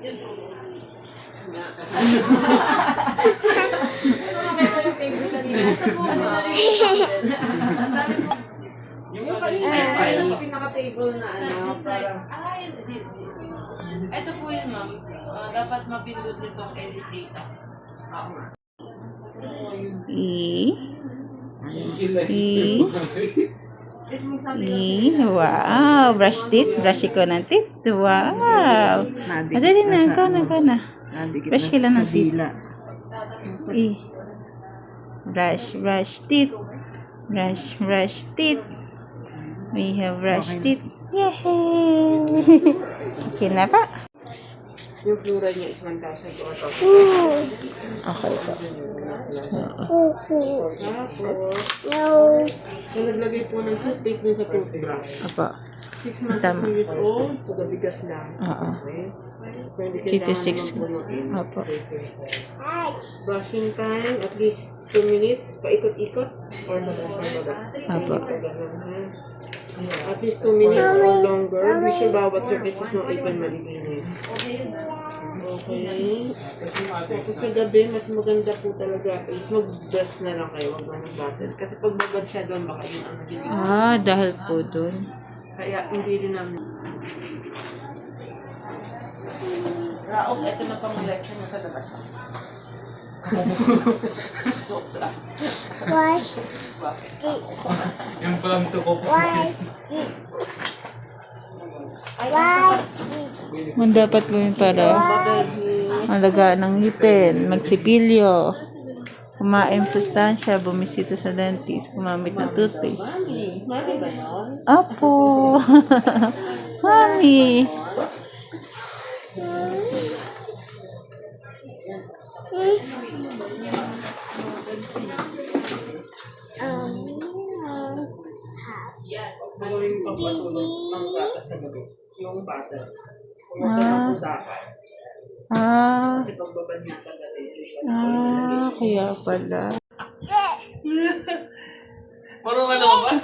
Yun po. Yung kanina, yung pinaka-table na Sa ano, design. parang... Ito po yun, ma'am. Dapat mapindot nitong edit data. Wow, brush teeth. Brush ko ng teeth. Wow. Madali na, ikaw na. Brush ka lang ng teeth. Brush teeth. Brush teeth. We have brush teeth. Yay! Okay na pa. Yung fluoride niya is 1,000 to 1,000. Okay po. Tapos, kung naglagay po ng toothpaste dun sa toothbrush, Apo. 6 months Tama. to 2 years old, so gabigas lang. Oo. Okay? So, hindi 56. kailangan magpunuin. Apo. Brushing time, at least 2 minutes, paikot-ikot, or labas pang Apo. At least 2 minutes or longer. Be sure bawat surfaces ng apron malinis. Okay. Tapos sa gabi, mas maganda po talaga is mag-brush na lang kayo, wag lang mag-bottle. Kasi pag babad siya doon, baka yun ang nagiging. Dahil po dun. Kaya hindi rin namin. Raok, ito na pang lecture mo sa labas. Joke lang. Yung palang tuko po. Ang dapat gawin para malagaan ng ngipin, magsipilyo, kumain sustansya, bumisita sa dentist, gumamit ng toothpaste. Mami ba yun? Apo! Mami! Ano yung pagpatulog ng bata sa gabi? Yung bata. Huwag ka ng dapat. Kasi pagbabad niya sa gabi. Kaya pala. Marunong ka lumabas?